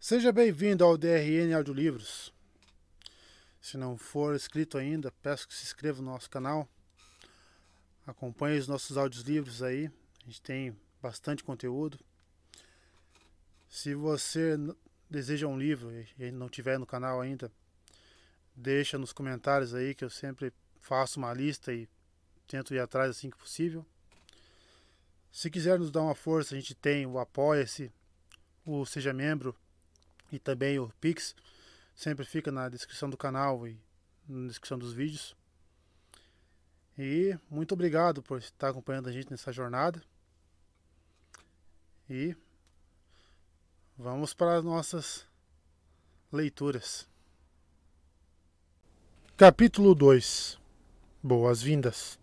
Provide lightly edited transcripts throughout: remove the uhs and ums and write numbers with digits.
Seja bem-vindo ao DRN Audiolivros. Se não for inscrito ainda, peço que se inscreva no nosso canal. Acompanhe os nossos audiolivros aí. A gente tem bastante conteúdo. Se você deseja um livro e não tiver no canal ainda, deixa nos comentários aí que eu sempre faço uma lista e tento ir atrás assim que possível. Se quiser nos dar uma força, a gente tem o Apoia-se, o Seja Membro e também o Pix. Sempre fica na descrição do canal e na descrição dos vídeos. E muito obrigado por estar acompanhando a gente nessa jornada. E vamos para as nossas leituras. Capítulo 2. Boas-vindas.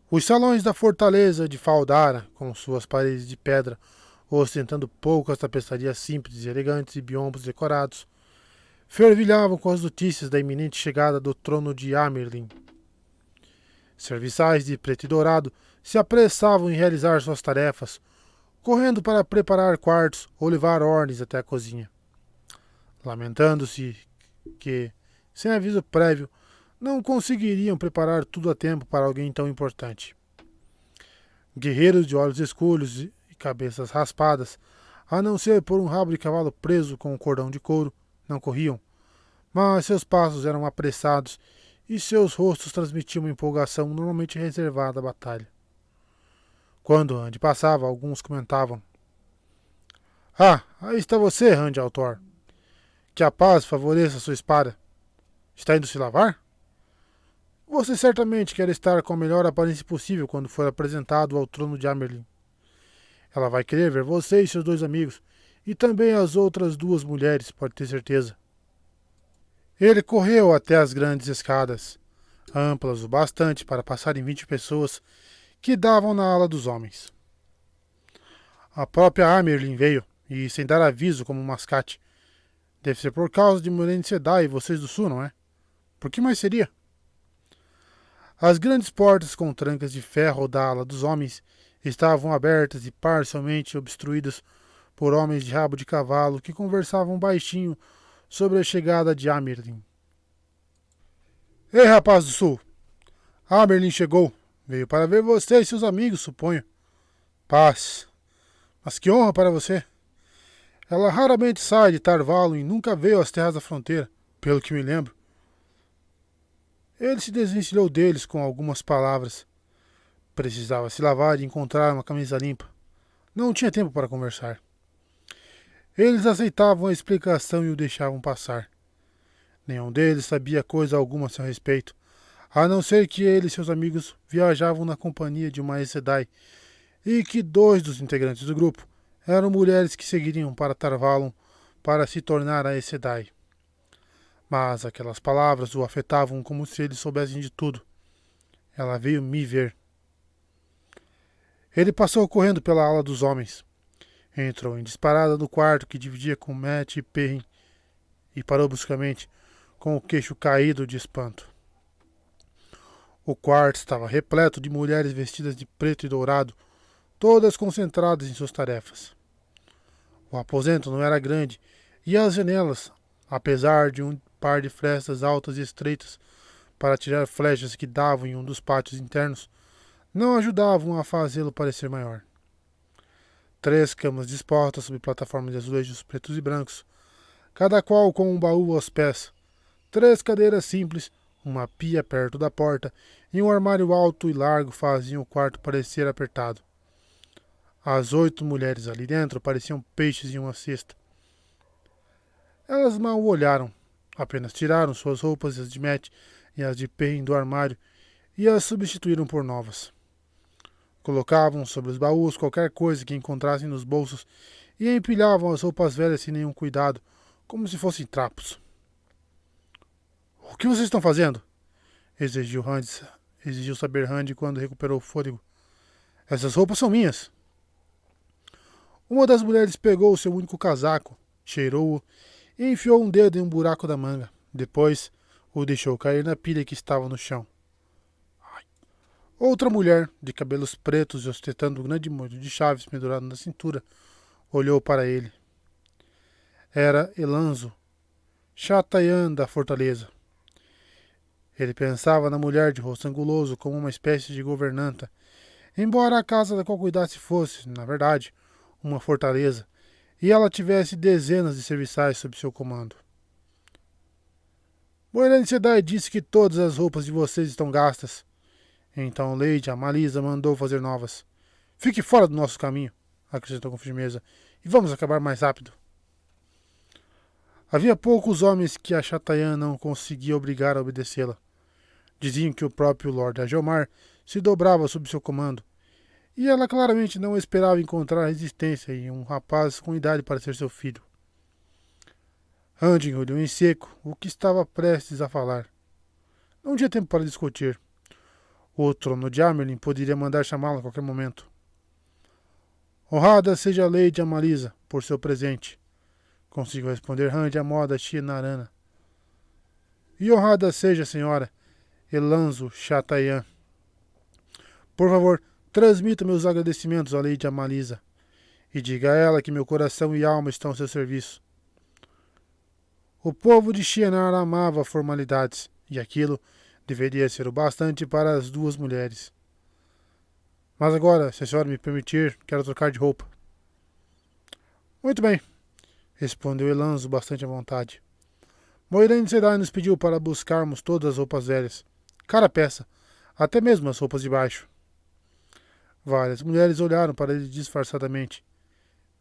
Os salões da fortaleza de Faldara, com suas paredes de pedra, ostentando poucas tapeçarias simples e elegantes e biombos decorados, fervilhavam com as notícias da iminente chegada do trono de Amerlin. Serviçais de preto e dourado se apressavam em realizar suas tarefas, correndo para preparar quartos ou levar ordens até a cozinha, lamentando-se que, sem aviso prévio, não conseguiriam preparar tudo a tempo para alguém tão importante. Guerreiros de olhos escuros e cabeças raspadas, a não ser por um rabo de cavalo preso com um cordão de couro, não corriam, mas seus passos eram apressados e seus rostos transmitiam uma empolgação normalmente reservada à batalha. Quando Rand passava, alguns comentavam: "Ah, aí está você, Rand Altor. Que a paz favoreça sua espada. Está indo se lavar? Você certamente quer estar com a melhor aparência possível quando for apresentado ao trono de Amerlin. Ela vai querer ver você e seus dois amigos, e também as outras duas mulheres, pode ter certeza." Ele correu até as grandes escadas, amplas o bastante para passarem 20 pessoas, que davam na ala dos homens. A própria Amerlin veio, e sem dar aviso como um mascate. Deve ser por causa de Moiraine Sedai e vocês do sul, não é? Por que mais seria? As grandes portas com trancas de ferro da ala dos homens estavam abertas e parcialmente obstruídas por homens de rabo de cavalo que conversavam baixinho sobre a chegada de Amerlin. "Ei, rapaz do sul! Amerlin chegou. Veio para ver você e seus amigos, suponho. Paz. Mas que honra para você. Ela raramente sai de Tarvalon e nunca veio às terras da fronteira, pelo que me lembro." Ele se desvencilhou deles com algumas palavras. Precisava se lavar e encontrar uma camisa limpa. Não tinha tempo para conversar. Eles aceitavam a explicação e o deixavam passar. Nenhum deles sabia coisa alguma a seu respeito, a não ser que ele e seus amigos viajavam na companhia de uma Aes Sedai e que dois dos integrantes do grupo eram mulheres que seguiriam para Tarvalon para se tornar Aes Sedai. Mas aquelas palavras o afetavam como se eles soubessem de tudo. Ela veio me ver. Ele passou correndo pela ala dos homens. Entrou em disparada no quarto que dividia com Mat e Perrin e parou bruscamente, com o queixo caído de espanto. O quarto estava repleto de mulheres vestidas de preto e dourado, todas concentradas em suas tarefas. O aposento não era grande e as janelas, apesar de um par de frestas altas e estreitas para tirar flechas que davam em um dos pátios internos, não ajudavam a fazê-lo parecer maior. 3 camas dispostas sobre plataformas de azulejos pretos e brancos, cada qual com um baú aos pés, 3 cadeiras simples, uma pia perto da porta e um armário alto e largo faziam o quarto parecer apertado. As 8 mulheres ali dentro pareciam peixes em uma cesta. Elas mal o olharam, apenas tiraram suas roupas, as de Mat e as de Perrin do armário, e as substituíram por novas. Colocavam sobre os baús qualquer coisa que encontrassem nos bolsos e empilhavam as roupas velhas sem nenhum cuidado, como se fossem trapos. "O que vocês estão fazendo?" exigiu saber Rand quando recuperou o fôlego. "Essas roupas são minhas." Uma das mulheres pegou o seu único casaco, cheirou-o e enfiou um dedo em um buraco da manga. Depois o deixou cair na pilha que estava no chão. Outra mulher, de cabelos pretos e ostentando um grande molho de chaves pendurado na cintura, olhou para ele. era Elanzo, Chatayan da fortaleza. Ele pensava na mulher de rosto anguloso como uma espécie de governanta, embora a casa da qual cuidasse fosse, na verdade, uma fortaleza, e ela tivesse dezenas de serviçais sob seu comando. Moirane Sedai disse que todas as roupas de vocês estão gastas. Então Lady Amalisa mandou fazer novas. Fique fora do nosso caminho, acrescentou com firmeza, e vamos acabar mais rápido. Havia poucos homens que a Chatayan não conseguia obrigar a obedecê-la. Diziam que o próprio Lord Ajomar se dobrava sob seu comando, e ela claramente não esperava encontrar resistência em um rapaz com idade para ser seu filho. Handing olhou em seco o que estava prestes a falar. Não tinha tempo para discutir. O trono de Amerlin poderia mandar chamá-la a qualquer momento. Honrada seja a Lady Amalisa por seu presente, conseguiu responder Handing à moda Shienarana. E honrada seja a senhora Elanzo Chatayan. Por favor, transmita meus agradecimentos à Lady Amalisa e diga a ela que meu coração e alma estão ao seu serviço. O povo de Shienar amava formalidades, e aquilo deveria ser o bastante para as duas mulheres. Mas agora, se a senhora me permitir, quero trocar de roupa. Muito bem, respondeu Elanzo bastante à vontade. Moirane Sedai nos pediu para buscarmos todas as roupas velhas, cada peça, até mesmo as roupas de baixo. Várias mulheres olharam para ele disfarçadamente.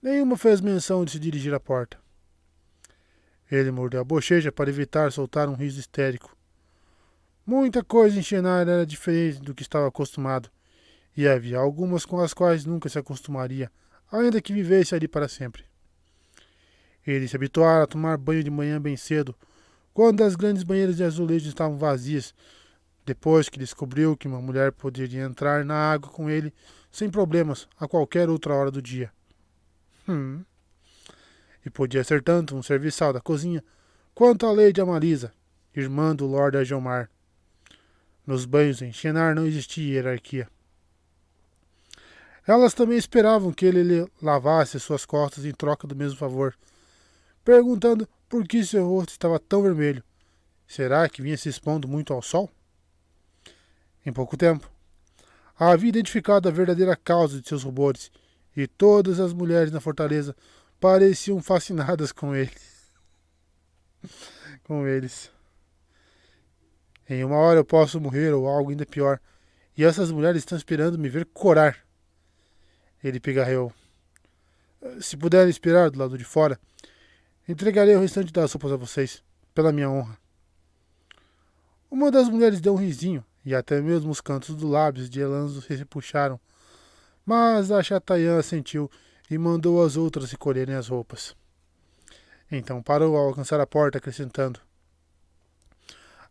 Nenhuma fez menção de se dirigir à porta. Ele mordeu a bochecha para evitar soltar um riso histérico. Muita coisa em Shienar era diferente do que estava acostumado, e havia algumas com as quais nunca se acostumaria, ainda que vivesse ali para sempre. Ele se habituara a tomar banho de manhã bem cedo, quando as grandes banheiras de azulejo estavam vazias, depois que descobriu que uma mulher poderia entrar na água com ele sem problemas a qualquer outra hora do dia. E podia ser tanto um serviçal da cozinha quanto a Lady Amalisa, irmã do Lord Ajomar. Nos banhos em Shienar não existia hierarquia. Elas também esperavam que ele lhe lavasse suas costas em troca do mesmo favor, perguntando por que seu rosto estava tão vermelho. Será que vinha se expondo muito ao sol? Em pouco tempo, havia identificado a verdadeira causa de seus rubores, e todas as mulheres na fortaleza pareciam fascinadas com ele. com eles. Em uma hora eu posso morrer ou algo ainda pior, e essas mulheres estão esperando me ver corar. Ele pigarreou. Se puderem esperar do lado de fora, entregarei o restante das roupas a vocês, pela minha honra. Uma das mulheres deu um risinho, e até mesmo os cantos dos lábios de Elanzo se puxaram, mas a Chatayan assentiu e mandou as outras recolherem as roupas. Então parou ao alcançar a porta, acrescentando: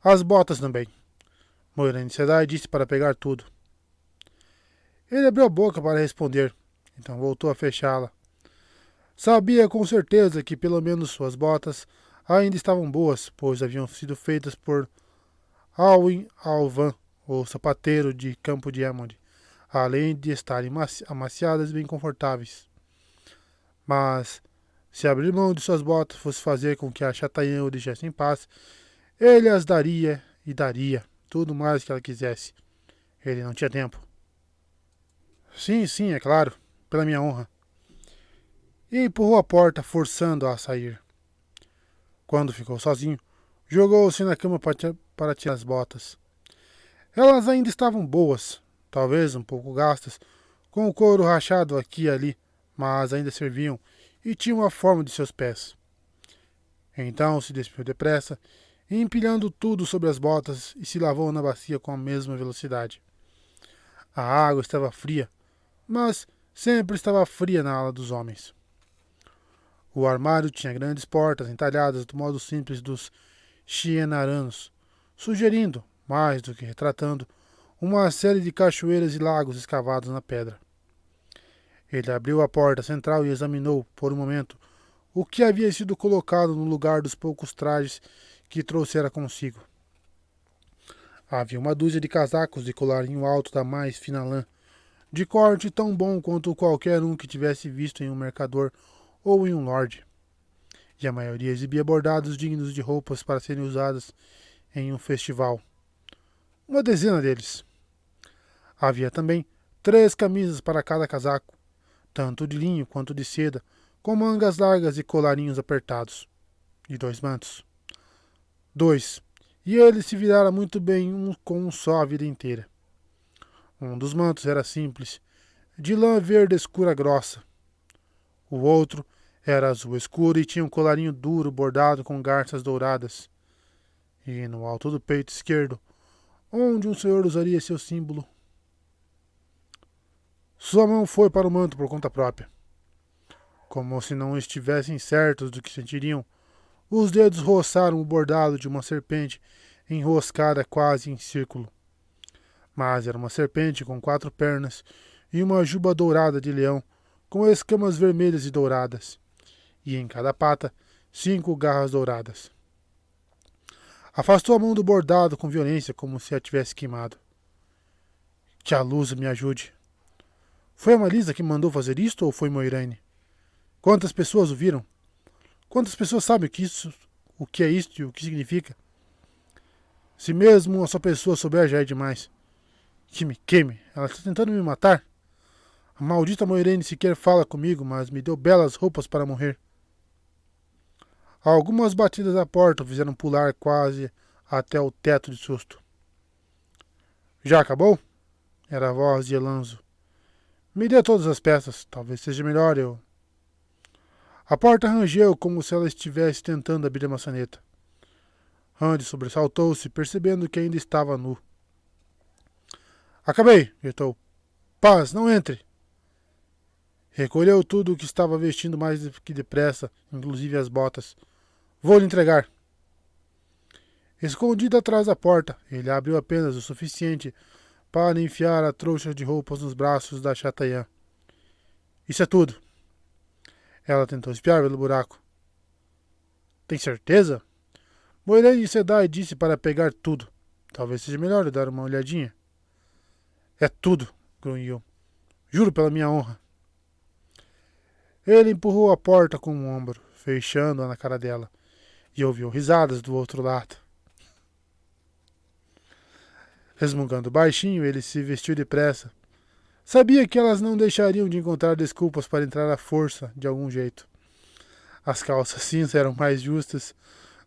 as botas também. Moirane Sedai disse para pegar tudo. Ele abriu a boca para responder, então voltou a fechá-la. Sabia com certeza que pelo menos suas botas ainda estavam boas, pois haviam sido feitas por Alwyn Alvan, o sapateiro de Campo de Emond, além de estarem amaciadas e bem confortáveis. Mas, se abrir mão de suas botas fosse fazer com que a Chatayan o deixasse em paz, ele as daria e daria, tudo mais que ela quisesse. Ele não tinha tempo. Sim, é claro, pela minha honra. E empurrou a porta, forçando-a a sair. Quando ficou sozinho, jogou-se na cama para tirar as botas. Elas ainda estavam boas, talvez um pouco gastas, com o couro rachado aqui e ali, mas ainda serviam e tinham a forma de seus pés. Então se despiu depressa, empilhando tudo sobre as botas e se lavou na bacia com a mesma velocidade. A água estava fria, mas sempre estava fria na ala dos homens. O armário tinha grandes portas entalhadas do modo simples dos Shienaranos, sugerindo, mais do que retratando, uma série de cachoeiras e lagos escavados na pedra. Ele abriu a porta central e examinou, por um momento, o que havia sido colocado no lugar dos poucos trajes que trouxera consigo. Havia uma dúzia de casacos de colarinho alto da mais fina lã, de corte tão bom quanto qualquer um que tivesse visto em um mercador ou em um lord. e a maioria exibia bordados dignos de roupas para serem usadas em um festival. Uma dezena deles. Havia também 3 camisas para cada casaco, tanto de linho quanto de seda, com mangas largas e colarinhos apertados. E 2 mantos. 2. E ele se virara muito bem com um só a vida inteira. Um dos mantos era simples, de lã verde escura grossa. O outro era azul escuro e tinha um colarinho duro bordado com garças douradas. E no alto do peito esquerdo, onde um senhor usaria seu símbolo, sua mão foi para o manto por conta própria. Como se não estivessem certos do que sentiriam, os dedos roçaram o bordado de uma serpente enroscada quase em círculo. Mas era uma serpente com 4 pernas e uma juba dourada de leão, com escamas vermelhas e douradas, e em cada pata 5 garras douradas. Afastou a mão do bordado com violência, como se a tivesse queimado. Que a luz me ajude. Foi a Malisa que mandou fazer isto ou foi Moiraine? Quantas pessoas o viram? Quantas pessoas sabem o que é isto e o que significa? Se mesmo uma só pessoa souber, já é demais. Que me queime. Ela está tentando me matar. A maldita Moiraine sequer fala comigo, mas me deu belas roupas para morrer. Algumas batidas à porta o fizeram pular quase até o teto de susto. Já acabou? Era a voz de Elanzo. Me dê todas as peças. Talvez seja melhor eu... A porta rangeu como se ela estivesse tentando abrir a maçaneta. Randy sobressaltou-se, percebendo que ainda estava nu. Acabei, gritou. Paz, não entre. Recolheu tudo o que estava vestindo mais que depressa, inclusive as botas. Vou lhe entregar. Escondido atrás da porta, ele abriu apenas o suficiente para enfiar a trouxa de roupas nos braços da Chatayan. Isso é tudo. Ela tentou espiar pelo buraco. Tem certeza? Moiraine Sedai disse para pegar tudo. Talvez seja melhor eu dar uma olhadinha. É tudo, grunhiu. Juro pela minha honra. Ele empurrou a porta com um ombro, fechando-a na cara dela, e ouviu risadas do outro lado. Resmungando baixinho, ele se vestiu depressa. Sabia que elas não deixariam de encontrar desculpas para entrar à força, de algum jeito. As calças cinza eram mais justas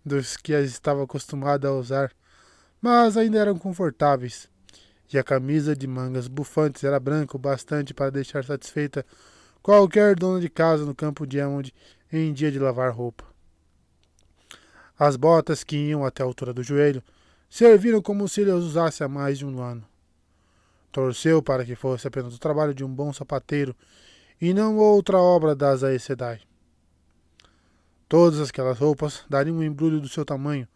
dos que as estava acostumada a usar, mas ainda eram confortáveis. E a camisa de mangas bufantes era branca o bastante para deixar satisfeita qualquer dona de casa no campo de Elmond em dia de lavar roupa. As botas, que iam até a altura do joelho, serviram como se ele as usasse há mais de um ano. Torceu para que fosse apenas o trabalho de um bom sapateiro e não outra obra das Aes Sedai. Todas aquelas roupas dariam um embrulho do seu tamanho,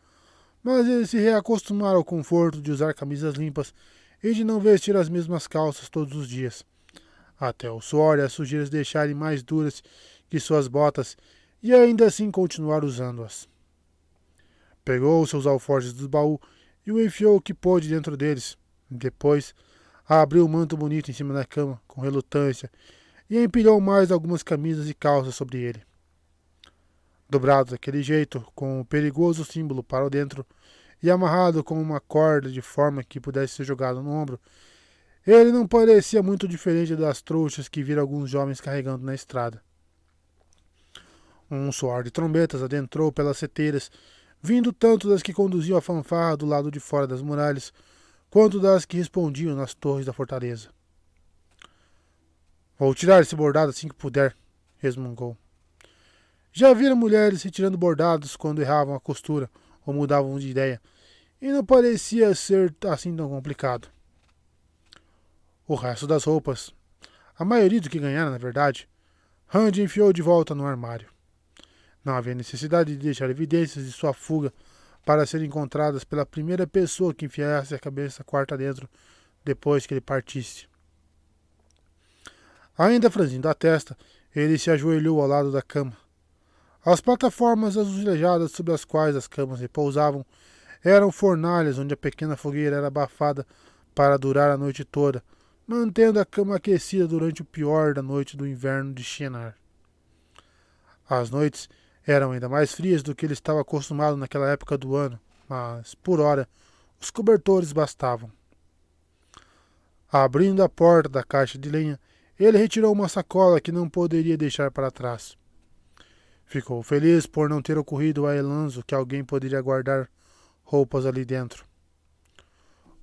mas ele se reacostumara ao conforto de usar camisas limpas e de não vestir as mesmas calças todos os dias, até o suor e as sujeiras deixarem mais duras que suas botas e ainda assim continuar usando-as. Pegou os seus alforjes do baú e o enfiou o que pôde dentro deles. Depois, abriu o manto bonito em cima da cama, com relutância, e empilhou mais algumas camisas e calças sobre ele. Dobrado daquele jeito, com o perigoso símbolo para dentro e amarrado com uma corda de forma que pudesse ser jogado no ombro, ele não parecia muito diferente das trouxas que vira alguns jovens carregando na estrada. Um soar de trombetas adentrou pelas seteiras, vindo tanto das que conduziam a fanfarra do lado de fora das muralhas, quanto das que respondiam nas torres da fortaleza. Vou tirar esse bordado assim que puder, resmungou. Já vira mulheres retirando bordados quando erravam a costura ou mudavam de ideia, e não parecia ser assim tão complicado. O resto das roupas, a maioria do que ganhara, na verdade, Randy enfiou de volta no armário. Não havia necessidade de deixar evidências de sua fuga para serem encontradas pela primeira pessoa que enfiasse a cabeça quarta dentro depois que ele partisse. Ainda franzindo a testa, ele se ajoelhou ao lado da cama. As plataformas azulejadas sobre as quais as camas repousavam eram fornalhas onde a pequena fogueira era abafada para durar a noite toda, mantendo a cama aquecida durante o pior da noite do inverno de Shienar. Às noites, Eram ainda mais frias do que ele estava acostumado naquela época do ano, mas, por ora, os cobertores bastavam. Abrindo a porta da caixa de lenha, ele retirou uma sacola que não poderia deixar para trás. Ficou feliz por não ter ocorrido a Elanzo que alguém poderia guardar roupas ali dentro.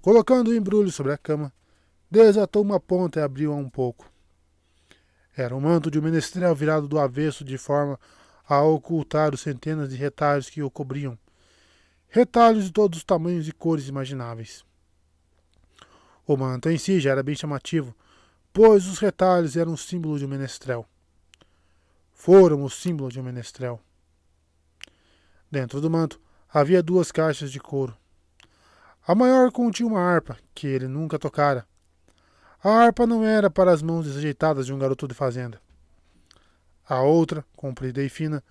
Colocando o embrulho sobre a cama, desatou uma ponta e abriu-a um pouco. Era um manto de um menestrel virado do avesso de forma a ocultar os centenas de retalhos que o cobriam. Retalhos de todos os tamanhos e cores imagináveis. O manto em si já era bem chamativo, pois os retalhos eram o símbolo de um menestrel. Foram o símbolo de um menestrel. Dentro do manto havia 2 caixas de couro. A maior continha uma harpa, que ele nunca tocara. A harpa não era para as mãos desajeitadas de um garoto de fazenda. A outra, comprida e fina,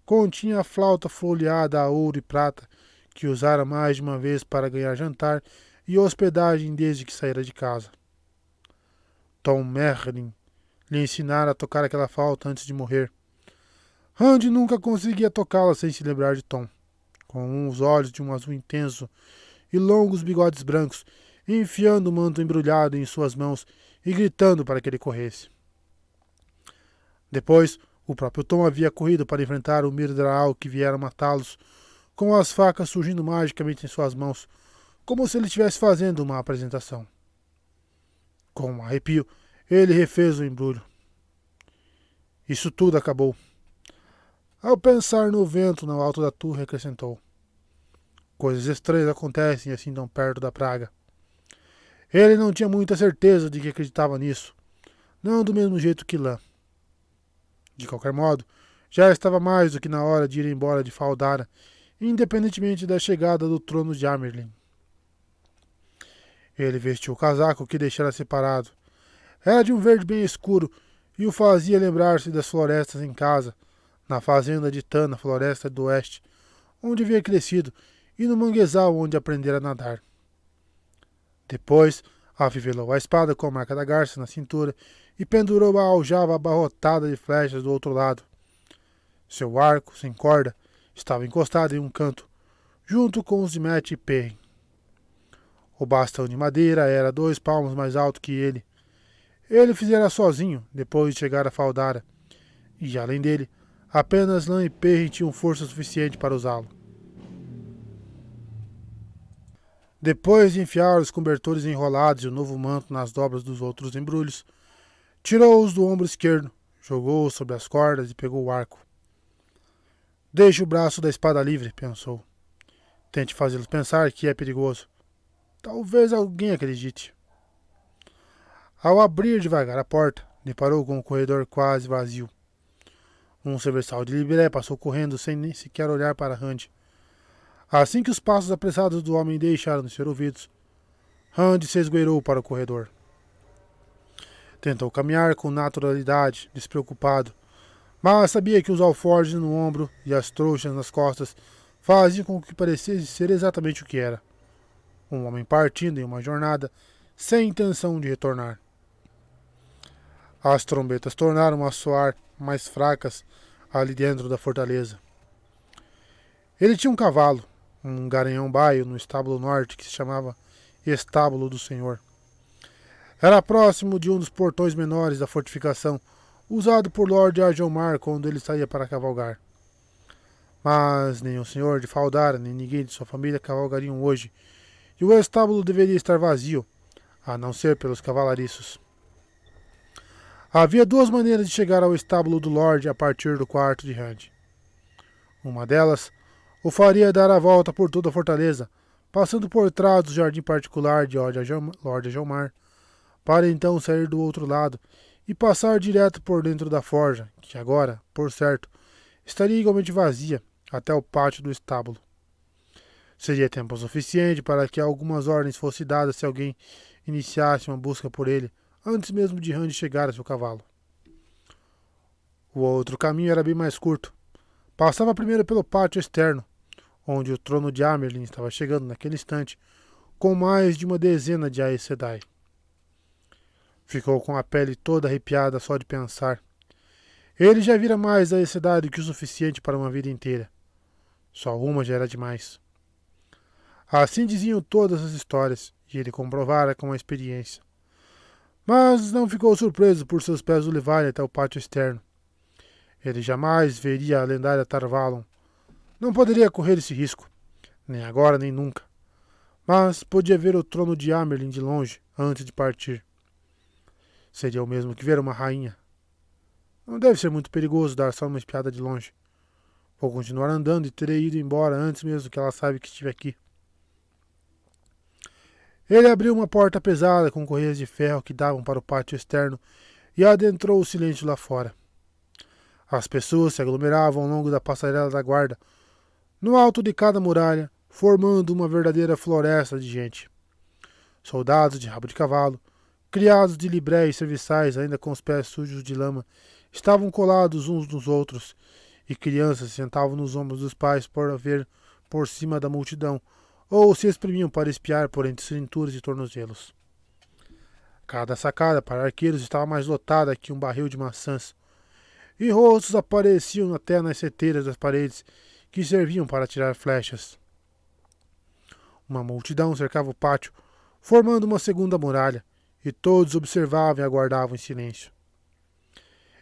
continha a flauta folheada a ouro e prata, que usara mais de uma vez para ganhar jantar e hospedagem desde que saíra de casa. Tom Merlin lhe ensinara a tocar aquela flauta antes de morrer. Randy nunca conseguia tocá-la sem se lembrar de Tom, com os olhos de um azul intenso e longos bigodes brancos, enfiando o manto embrulhado em suas mãos e gritando para que ele corresse. Depois, o próprio Tom havia corrido para enfrentar o Mirdraal que viera matá-los, com as facas surgindo magicamente em suas mãos, como se ele estivesse fazendo uma apresentação. Com um arrepio, ele refez o embrulho. Isso tudo acabou. Ao pensar no vento no alto da torre, acrescentou: coisas estranhas acontecem assim tão perto da praga. Ele não tinha muita certeza de que acreditava nisso, não do mesmo jeito que Lã. De qualquer modo, já estava mais do que na hora de ir embora de Faldara, independentemente da chegada do trono de Amerlin. Ele vestiu o casaco que deixara separado. Era de um verde bem escuro e o fazia lembrar-se das florestas em casa, na fazenda de Tana, floresta do oeste, onde havia crescido, e no manguezal onde aprendera a nadar. Depois, afivelou a espada com a marca da garça na cintura e pendurou a aljava abarrotada de flechas do outro lado. Seu arco, sem corda, estava encostado em um canto, junto com os de Met e Perrin. O bastão de madeira era 2 palmos mais alto que ele. Ele fizera sozinho, depois de chegar a Faldara, e, além dele, apenas Lã e Perrin tinham força suficiente para usá-lo. Depois de enfiar os cobertores enrolados e o novo manto nas dobras dos outros embrulhos, tirou-os do ombro esquerdo, jogou-os sobre as cordas e pegou o arco. Deixe o braço da espada livre, pensou. Tente fazê-los pensar que é perigoso. Talvez alguém acredite. Ao abrir devagar a porta, deparou com o corredor quase vazio. Um serviçal de Libéré passou correndo sem nem sequer olhar para Randy. Assim que os passos apressados do homem deixaram de ser ouvidos, Randy se esgueirou para o corredor. Tentou caminhar com naturalidade, despreocupado, mas sabia que os alforjes no ombro e as trouxas nas costas faziam com que parecesse ser exatamente o que era: um homem partindo em uma jornada sem intenção de retornar. As trombetas tornaram a soar mais fracas ali dentro da fortaleza. Ele tinha um cavalo, um garanhão baio no estábulo norte que se chamava Estábulo do Senhor. Era próximo de um dos portões menores da fortificação, usado por Lord Arjomar quando ele saía para cavalgar. Mas nem o senhor de Faldara, nem ninguém de sua família cavalgariam hoje, e o estábulo deveria estar vazio, a não ser pelos cavalariços. Havia 2 maneiras de chegar ao estábulo do Lorde a partir do quarto de Randy. Uma delas o faria dar a volta por toda a fortaleza, passando por trás do jardim particular de Lord Ajomar, para então sair do outro lado e passar direto por dentro da forja, que agora, por certo, estaria igualmente vazia, até o pátio do estábulo. Seria tempo suficiente para que algumas ordens fossem dadas se alguém iniciasse uma busca por ele, antes mesmo de Randy chegar a seu cavalo. O outro caminho era bem mais curto. Passava primeiro pelo pátio externo, onde o trono de Amerlin estava chegando naquele instante, com mais de uma dezena de Aes Sedai. Ficou com a pele toda arrepiada só de pensar. Ele já vira mais da cidade que o suficiente para uma vida inteira. Só uma já era demais. Assim diziam todas as histórias, e ele comprovara com a experiência. Mas não ficou surpreso por seus pés o levarem até o pátio externo. Ele jamais veria a lendária Tarvalon. Não poderia correr esse risco, nem agora nem nunca. Mas podia ver o trono de Amerlin de longe, antes de partir. Seria o mesmo que ver uma rainha. Não deve ser muito perigoso dar só uma espiada de longe. Vou continuar andando e terei ido embora antes mesmo que ela saiba que estive aqui. Ele abriu uma porta pesada com correias de ferro que davam para o pátio externo e adentrou o silêncio lá fora. As pessoas se aglomeravam ao longo da passarela da guarda, no alto de cada muralha, formando uma verdadeira floresta de gente. Soldados de rabo de cavalo, criados de libré e serviçais ainda com os pés sujos de lama, estavam colados uns nos outros, e crianças se sentavam nos ombros dos pais por ver por cima da multidão, ou se exprimiam para espiar por entre cinturas e tornozelos. Cada sacada para arqueiros estava mais lotada que um barril de maçãs, e rostos apareciam até nas seteiras das paredes que serviam para atirar flechas. Uma multidão cercava o pátio, formando uma segunda muralha, e todos observavam e aguardavam em silêncio.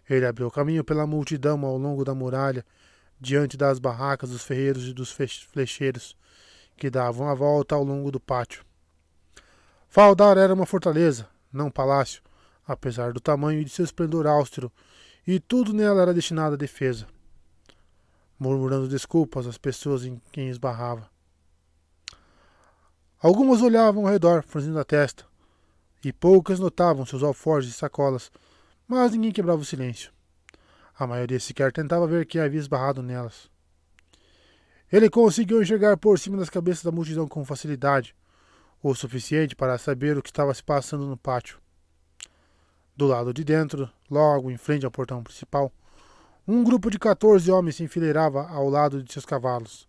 Ele abriu caminho pela multidão ao longo da muralha, diante das barracas dos ferreiros e dos flecheiros, que davam a volta ao longo do pátio. Faldar era uma fortaleza, não um palácio, apesar do tamanho e de seu esplendor austero, e tudo nela era destinado à defesa. Murmurando desculpas às pessoas em quem esbarrava. Algumas olhavam ao redor, franzindo a testa, e poucas notavam seus alforjes e sacolas, mas ninguém quebrava o silêncio. A maioria sequer tentava ver quem havia esbarrado nelas. Ele conseguiu enxergar por cima das cabeças da multidão com facilidade, o suficiente para saber o que estava se passando no pátio. Do lado de dentro, logo em frente ao portão principal, um grupo de 14 homens se enfileirava ao lado de seus cavalos.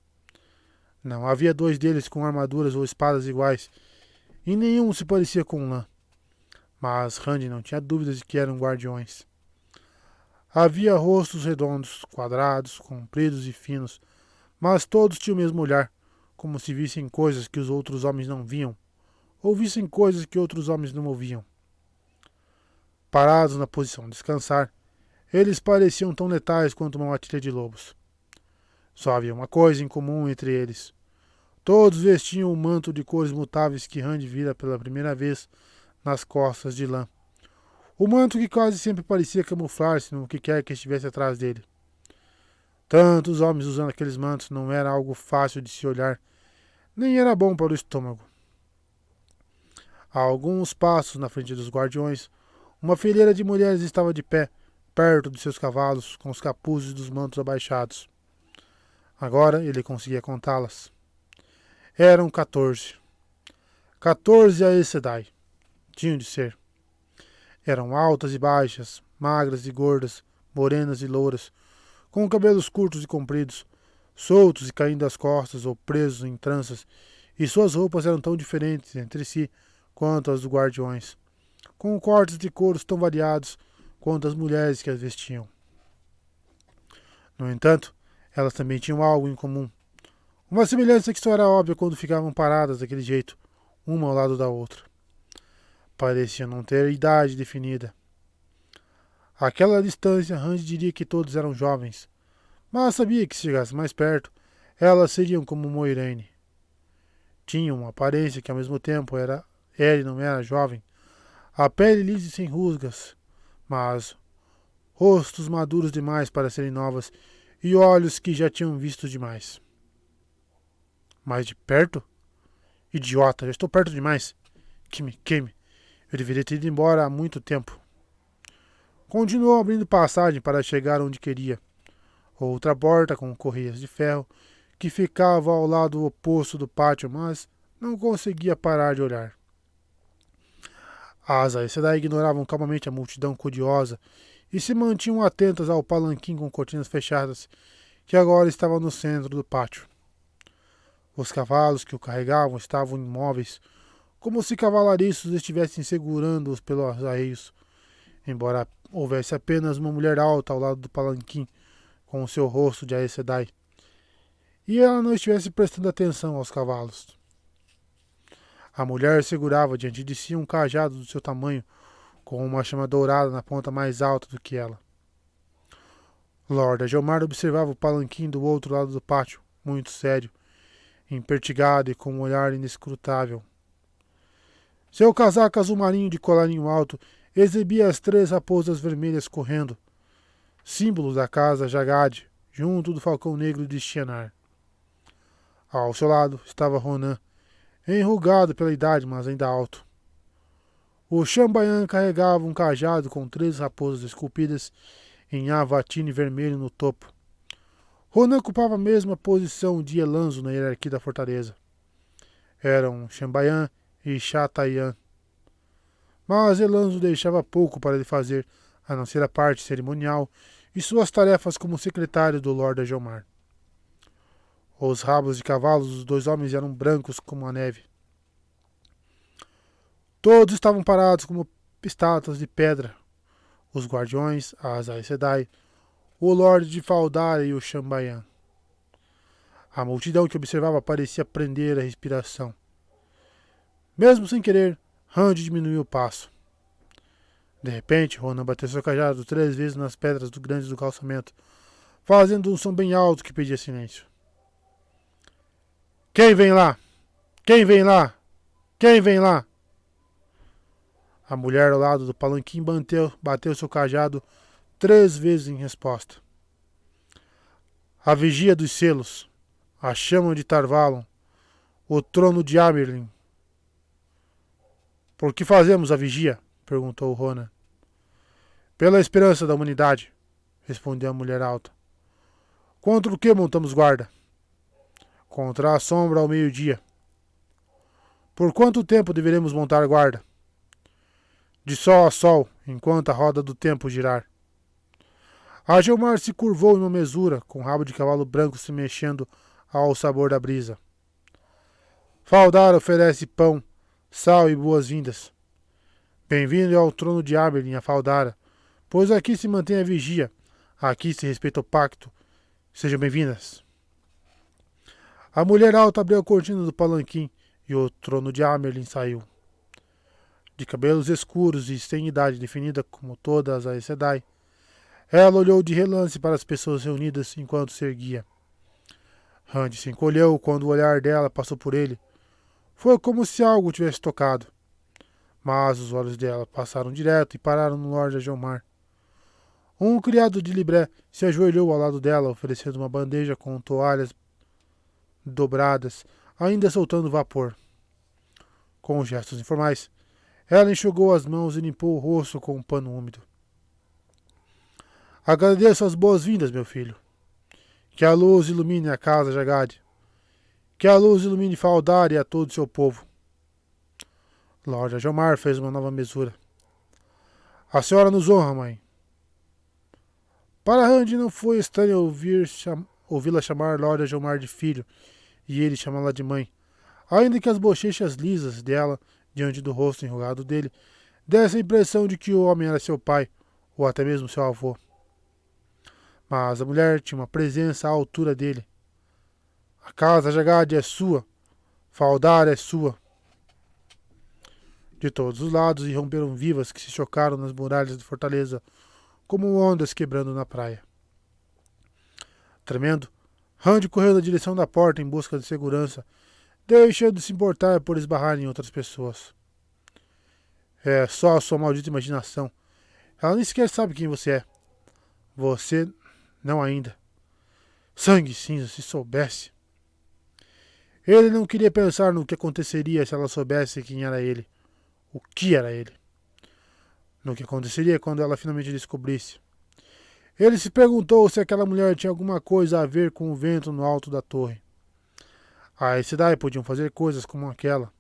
Não havia 2 deles com armaduras ou espadas iguais, e nenhum se parecia com um lã. Mas Randy não tinha dúvidas de que eram guardiões. Havia rostos redondos, quadrados, compridos e finos, mas todos tinham o mesmo olhar, como se vissem coisas que os outros homens não viam, ou vissem coisas que outros homens não ouviam. Parados na posição de descansar, eles pareciam tão letais quanto uma matilha de lobos. Só havia uma coisa em comum entre eles. Todos vestiam um manto de cores mutáveis que Randy vira pela primeira vez nas costas de lã. O manto que quase sempre parecia camuflar-se no que quer que estivesse atrás dele. Tantos homens usando aqueles mantos não era algo fácil de se olhar, nem era bom para o estômago. A alguns passos na frente dos guardiões, uma fileira de mulheres estava de pé, perto de seus cavalos, com os capuzes dos mantos abaixados. Agora ele conseguia contá-las. Eram 14. 14 Aes Sedai. Tinham de ser. Eram altas e baixas, magras e gordas, morenas e louras, com cabelos curtos e compridos, soltos e caindo das costas ou presos em tranças, e suas roupas eram tão diferentes entre si quanto as dos guardiões, com cortes de couros tão variados quanto as mulheres que as vestiam. No entanto, elas também tinham algo em comum. Uma semelhança que só era óbvia quando ficavam paradas daquele jeito, uma ao lado da outra. Pareciam não ter idade definida. Àquela distância, Randy diria que todos eram jovens, mas sabia que se chegasse mais perto, elas seriam como Moiraine. Tinham uma aparência que ao mesmo tempo era e não era jovem, a pele lisa e sem rusgas, mas rostos maduros demais para serem novas e olhos que já tinham visto demais. Mais de perto? Idiota, já estou perto demais. Que me queime. Eu deveria ter ido embora há muito tempo. Continuou abrindo passagem para chegar onde queria. Outra porta com correias de ferro que ficava ao lado oposto do pátio, mas não conseguia parar de olhar. As Aes Sedai ignoravam calmamente a multidão curiosa e se mantinham atentas ao palanquim com cortinas fechadas que agora estava no centro do pátio. Os cavalos que o carregavam estavam imóveis, como se cavalariços estivessem segurando-os pelos arreios, embora houvesse apenas uma mulher alta ao lado do palanquim, com o seu rosto de Aes Sedai, e ela não estivesse prestando atenção aos cavalos. A mulher segurava diante de si um cajado do seu tamanho, com uma chama dourada na ponta mais alta do que ela. Lord Agelmar observava o palanquim do outro lado do pátio, muito sério, impertigado e com um olhar inescrutável. Seu casaco azul marinho de colarinho alto exibia as 3 raposas vermelhas correndo, símbolo da casa Jagad, junto do falcão negro de Shienar. Ao seu lado estava Ronan, enrugado pela idade, mas ainda alto. O Chambayan carregava um cajado com 3 raposas esculpidas em avatine vermelho no topo. Ronan ocupava a mesma posição de Elanzo na hierarquia da fortaleza. Eram Chambayan e Chatayan. Mas Elanzo deixava pouco para ele fazer, a não ser a parte cerimonial e suas tarefas como secretário do Lord Agelmar. Os rabos de cavalos dos 2 homens eram brancos como a neve. Todos estavam parados como estátuas de pedra. Os guardiões, as Aes Sedai, o Lorde de Faldara e o Chambayan. A multidão que observava parecia prender a respiração. Mesmo sem querer, Rand diminuiu o passo. De repente, Ronan bateu seu cajado 3 vezes nas pedras grandes do calçamento, fazendo um som bem alto que pedia silêncio. Quem vem lá? Quem vem lá? Quem vem lá? A mulher ao lado do palanquim bateu seu cajado 3 vezes em resposta. A vigia dos selos, a chama de Tarvalon, o trono de Amerlin. Por que fazemos a vigia? Perguntou Ronan. Pela esperança da humanidade, respondeu a mulher alta. Contra o que montamos guarda? Contra a sombra ao meio-dia. Por quanto tempo deveremos montar guarda? De sol a sol, enquanto a roda do tempo girar. Agelmar se curvou em uma mesura, com o rabo de cavalo branco se mexendo ao sabor da brisa. Faldar oferece pão, sal e boas-vindas. Bem-vindo ao trono de Aberlin, a Faldara, pois aqui se mantém a vigia, aqui se respeita o pacto. Sejam bem-vindas. A mulher alta abriu a cortina do palanquim e o trono de Amerlin saiu. De cabelos escuros e sem idade definida como todas as Aes Sedai, ela olhou de relance para as pessoas reunidas enquanto se erguia. Rand se encolheu quando o olhar dela passou por ele. Foi como se algo o tivesse tocado. Mas os olhos dela passaram direto e pararam no Lord Agelmar. Um criado de Libré se ajoelhou ao lado dela, oferecendo uma bandeja com toalhas dobradas, ainda soltando vapor. Com gestos informais, ela enxugou as mãos e limpou o rosto com um pano úmido. Agradeço as boas-vindas, meu filho. Que a luz ilumine a casa Jagad. Que a luz ilumine Faldar e a todo o seu povo. Lord Agelmar fez uma nova mesura. A senhora nos honra, mãe. Para Rand não foi estranho ouvi-la chamar Lord Agelmar de filho e ele chamá-la de mãe, ainda que as bochechas lisas dela, diante do rosto enrugado dele, dessem a impressão de que o homem era seu pai, ou até mesmo seu avô. Mas a mulher tinha uma presença à altura dele. A casa Jagad é sua, Faldar é sua. De todos os lados irromperam vivas que se chocaram nas muralhas da fortaleza, como ondas quebrando na praia. Tremendo, Rand correu na direção da porta em busca de segurança, deixando de se importar por esbarrar em outras pessoas. É só a sua maldita imaginação. Ela nem sequer sabe quem você é. Você não ainda. Sangue cinza, se soubesse. Ele não queria pensar no que aconteceria se ela soubesse quem era ele. O que era ele. No que aconteceria quando ela finalmente descobrisse. Ele se perguntou se aquela mulher tinha alguma coisa a ver com o vento no alto da torre. A Aes Sedai podiam fazer coisas como aquela.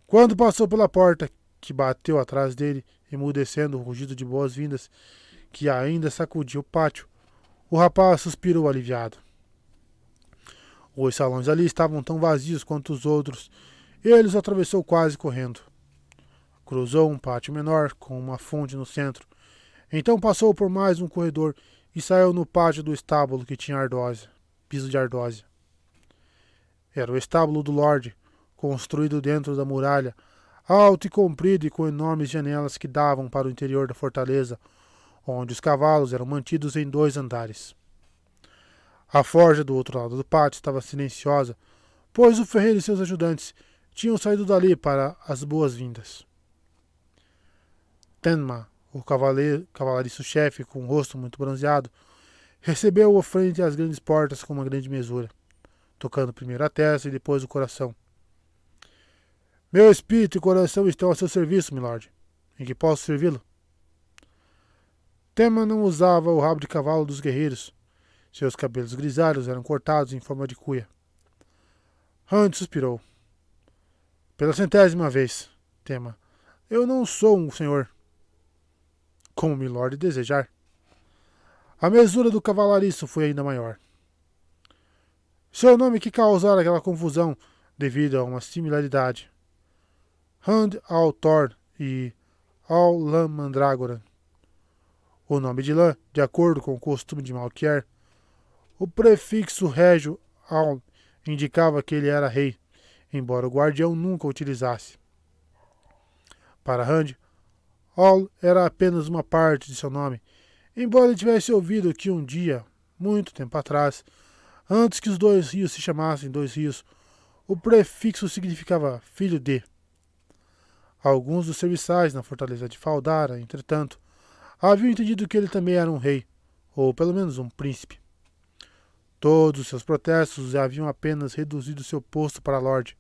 Quando passou pela porta, que bateu atrás dele, emudecendo o rugido de boas-vindas que ainda sacudia o pátio, o rapaz suspirou aliviado. Os salões ali estavam tão vazios quanto os outros, e ele os atravessou quase correndo. Cruzou um pátio menor, com uma fonte no centro, Então passou por mais um corredor e saiu no pátio do estábulo que tinha piso de ardósia. Era o estábulo do Lorde, construído dentro da muralha, alto e comprido e com enormes janelas que davam para o interior da fortaleza, onde os cavalos eram mantidos em 2 andares. A forja do outro lado do pátio estava silenciosa, pois o ferreiro e seus ajudantes tinham saído dali para as boas-vindas. Tenma, o cavalariço-chefe com o rosto muito bronzeado, recebeu-o frente às grandes portas com uma grande mesura, tocando primeiro a testa e depois o coração. Meu espírito e coração estão a seu serviço, milord. Em que posso servi-lo? Tenma não usava o rabo de cavalo dos guerreiros. Seus cabelos grisalhos eram cortados em forma de cuia. Hunt suspirou. Pela 100ª vez, Tenma, eu não sou um senhor. Como milord desejar. A mesura do cavalariço foi ainda maior. Seu nome que causara aquela confusão devido a uma similaridade. Hand al Thor e al Lan Mandrágora. O nome de Lan, de acordo com o costume de Malkier, o prefixo régio al indicava que ele era rei, embora o guardião nunca o utilizasse. Para Hand, Al era apenas uma parte de seu nome, embora ele tivesse ouvido que um dia, muito tempo atrás, antes que os 2 rios se chamassem 2 rios, o prefixo significava filho de. Alguns dos serviçais na fortaleza de Faldara, entretanto, haviam entendido que ele também era um rei, ou pelo menos um príncipe. Todos os seus protestos haviam apenas reduzido seu posto para Lorde.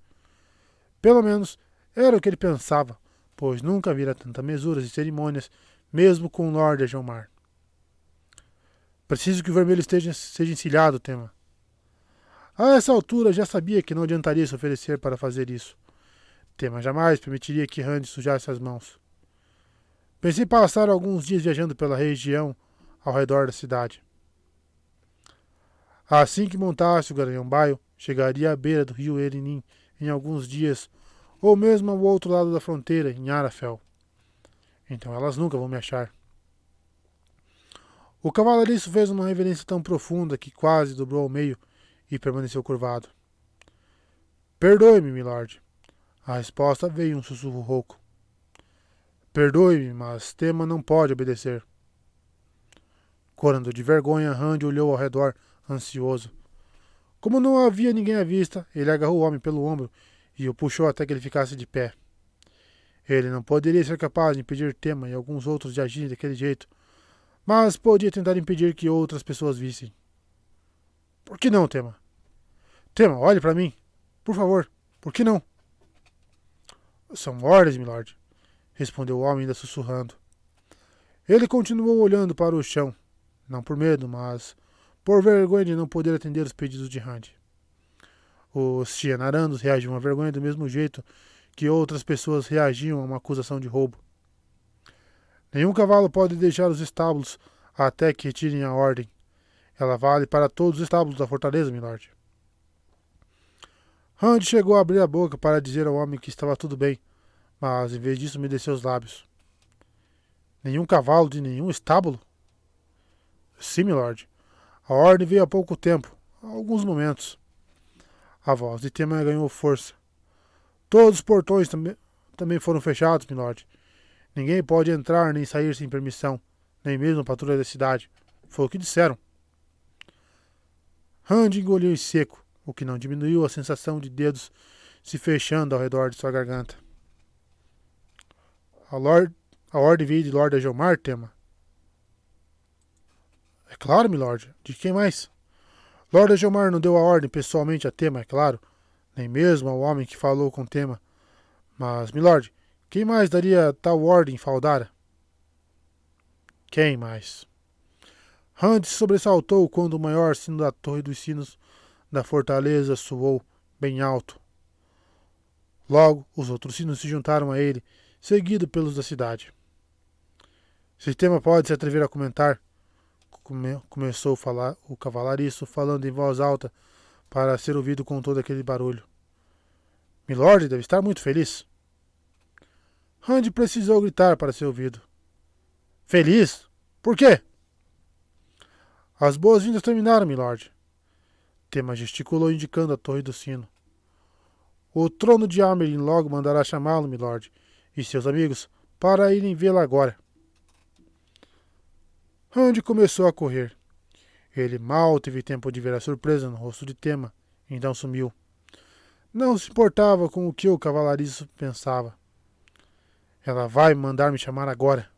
Pelo menos era o que ele pensava, pois nunca vira tantas mesuras e cerimônias, mesmo com o Lorde Agelmar. Preciso que o vermelho seja encilhado, Tenma. A essa altura já sabia que não adiantaria se oferecer para fazer isso. Tenma jamais permitiria que Hand sujasse as mãos. Pensei passar alguns dias viajando pela região ao redor da cidade. Assim que montasse o Garanhão-Baio, chegaria à beira do rio Erinim em alguns dias, ou mesmo ao outro lado da fronteira, em Arafel. Então elas nunca vão me achar. O cavalariço fez uma reverência tão profunda que quase dobrou ao meio e permaneceu curvado. Perdoe-me, milord. A resposta veio em um sussurro rouco. Perdoe-me, mas Tenma não pode obedecer. Corando de vergonha, Hand olhou ao redor, ansioso. Como não havia ninguém à vista, ele agarrou o homem pelo ombro e o puxou até que ele ficasse de pé. Ele não poderia ser capaz de impedir Tenma e alguns outros de agirem daquele jeito, mas podia tentar impedir que outras pessoas vissem. Por que não, Tenma? Tenma, olhe para mim. Por favor, por que não? São ordens, milord, respondeu o homem ainda sussurrando. Ele continuou olhando para o chão, não por medo, mas por vergonha de não poder atender os pedidos de Hand. Os Xianarandos reagiam à vergonha do mesmo jeito que outras pessoas reagiam a uma acusação de roubo. Nenhum cavalo pode deixar os estábulos até que retirem a ordem. Ela vale para todos os estábulos da fortaleza, milord. Hand chegou a abrir a boca para dizer ao homem que estava tudo bem, mas em vez disso umedeceu os lábios. Nenhum cavalo de nenhum estábulo? Sim, milord. A ordem veio há pouco tempo, há alguns momentos. A voz de Tenma ganhou força. Todos os portões também foram fechados, milord. Ninguém pode entrar nem sair sem permissão, nem mesmo a patrulha da cidade. Foi o que disseram. Hand engoliu em seco, o que não diminuiu a sensação de dedos se fechando ao redor de sua garganta. A ordem veio de Lord Agelmar, Tenma. É claro, milord. De quem mais? Lord Agelmar não deu a ordem pessoalmente a Tenma, é claro. Nem mesmo ao homem que falou com Tenma. Mas, milord, quem mais daria tal ordem em Faldara? Quem mais? Hand se sobressaltou quando o maior sino da torre dos sinos da fortaleza soou bem alto. Logo, os outros sinos se juntaram a ele, seguido pelos da cidade. Se Tenma pode se atrever a comentar, começou a falar o cavalariço, falando em voz alta para ser ouvido com todo aquele barulho. Milord deve estar muito feliz. Hand precisou gritar para ser ouvido. Feliz? Por quê? As boas-vindas terminaram, milord. Tema gesticulou indicando a torre do sino. O trono de Amerlin logo mandará chamá-lo, milord, e seus amigos, para irem vê-lo agora. Randy começou a correr. Ele mal teve tempo de ver a surpresa no rosto de Tema, então sumiu. Não se importava com o que o cavalariço pensava. Ela vai mandar me chamar agora.